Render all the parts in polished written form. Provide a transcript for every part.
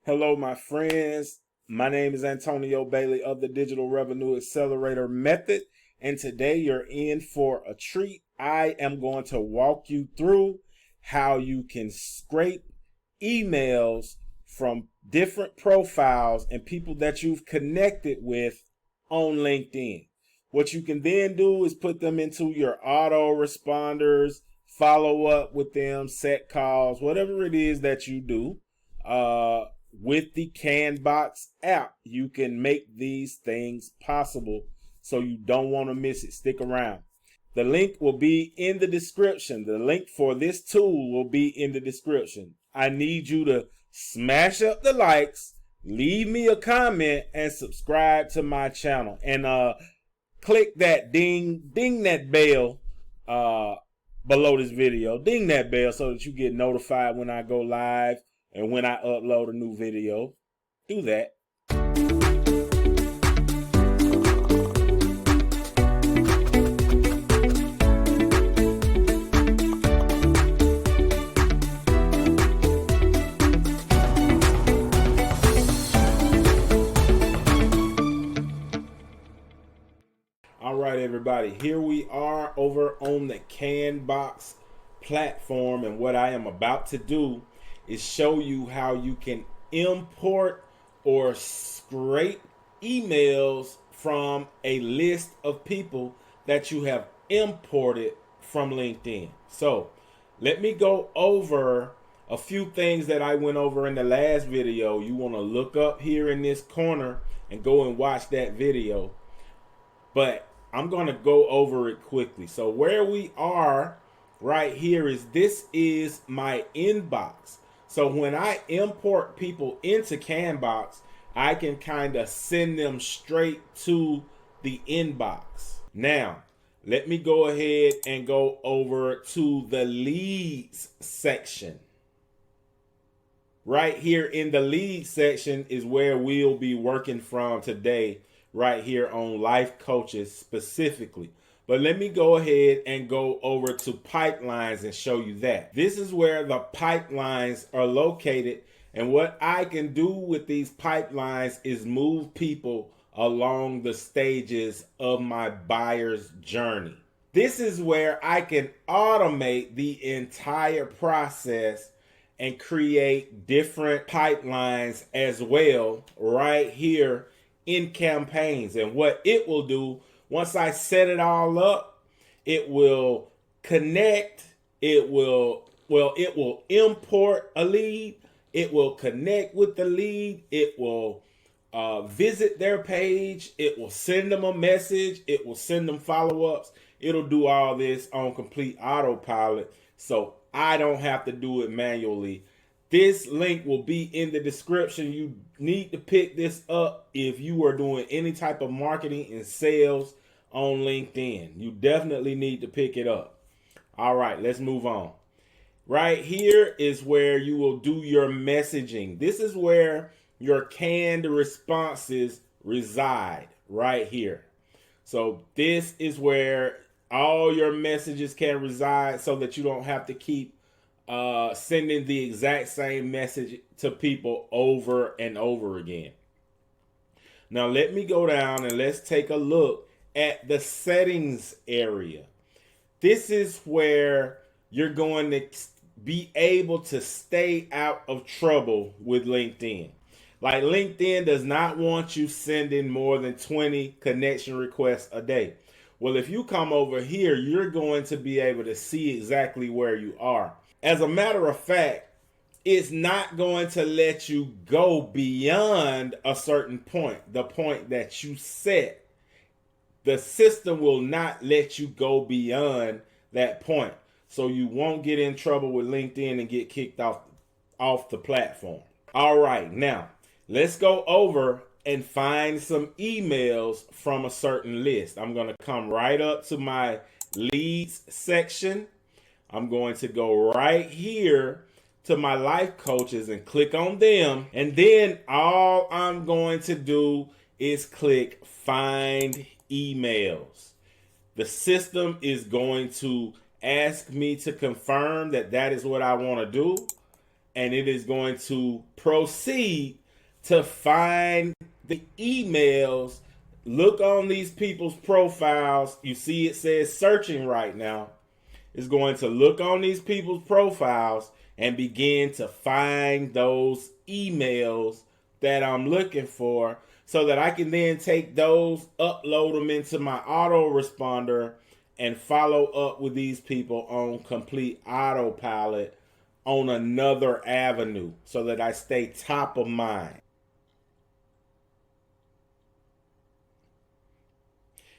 Hello, my friends. My name is Antonio Bailey of the Digital Revenue Accelerator Method, and today you're in for a treat. I am going to walk you through how you can scrape emails from different profiles and people that you've connected with on LinkedIn. What you can then do is put them into your autoresponders, follow up with them, set calls, whatever it is that you do. With the Kanbox app, you can make these things possible, so you don't want to miss it. Stick around. The link will be in the description. The link for this tool will be in the description. I need you to smash up the likes, leave me a comment, and subscribe to my channel. And click that ding that bell below this video. Ding that bell so that you get notified when I go live and when I upload a new video. Do that. All right, everybody. Here we are over on the Kanbox platform, and what I am about to do is show you how you can import or scrape emails from a list of people that you have imported from LinkedIn. So let me go over a few things that I went over in the last video. You want to look up here in this corner and go and watch that video. But I'm going to go over it quickly. So where we are right here this is my inbox. So when I import people into Kanbox, I can kind of send them straight to the inbox. Now, let me go ahead and go over to the leads section. Right here in the leads section is where we'll be working from today, right here on Life Coaches specifically. But let me go ahead and go over to pipelines and show you that. This is where the pipelines are located. And what I can do with these pipelines is move people along the stages of my buyer's journey. This is where I can automate the entire process and create different pipelines as well right here in campaigns. And what it will do, once I set it all up, it will connect, it will import a lead, it will connect with the lead, it will visit their page, it will send them a message, it will send them follow-ups. It'll do all this on complete autopilot, so I don't have to do it manually. This link will be in the description. You need to pick this up if you are doing any type of marketing and sales on LinkedIn. You definitely need to pick it up. All right, let's move on. Right here is where you will do your messaging. This is where your canned responses reside, right here. So this is where all your messages can reside, so that you don't have to keep sending the exact same message to people over and over again. Now let me go down and let's take a look at the settings area. This is where you're going to be able to stay out of trouble with LinkedIn. Like, LinkedIn does not want you sending more than 20 connection requests a day. Well, if you come over here, you're going to be able to see exactly where you are. As a matter of fact, it's not going to let you go beyond a certain point, the point that you set. The system will not let you go beyond that point. So you won't get in trouble with LinkedIn and get kicked off the platform. All right, now let's go over and find some emails from a certain list. I'm going to come right up to my leads section. I'm going to go right here to my life coaches and click on them. And then all I'm going to do is click find emails. The system is going to ask me to confirm that that is what I want to do. and it is going to proceed to find the emails. Look on these people's profiles. You see it says searching right now. It's going to look on these people's profiles and begin to find those emails that I'm looking for, so that I can then take those, upload them into my autoresponder, and follow up with these people on complete autopilot on another avenue, so that I stay top of mind.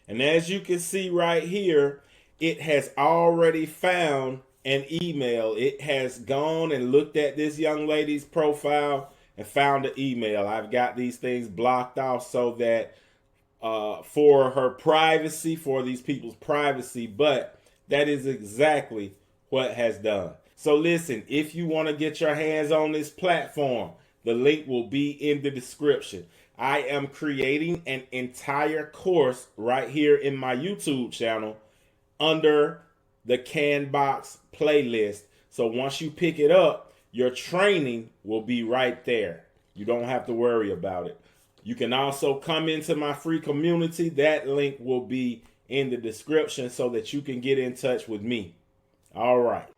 And as you can see right here, it has already found an email. It has gone and looked at this young lady's profile and found the email. I've got these things blocked off so that for her privacy, for these people's privacy, but that is exactly what has done. So listen, if you want to get your hands on this platform, the link will be in the description. I am creating an entire course right here in my YouTube channel under the Kanbox playlist. So once you pick it up, your training will be right there. You don't have to worry about it. You can also come into my free community. That link will be in the description so that you can get in touch with me. All right.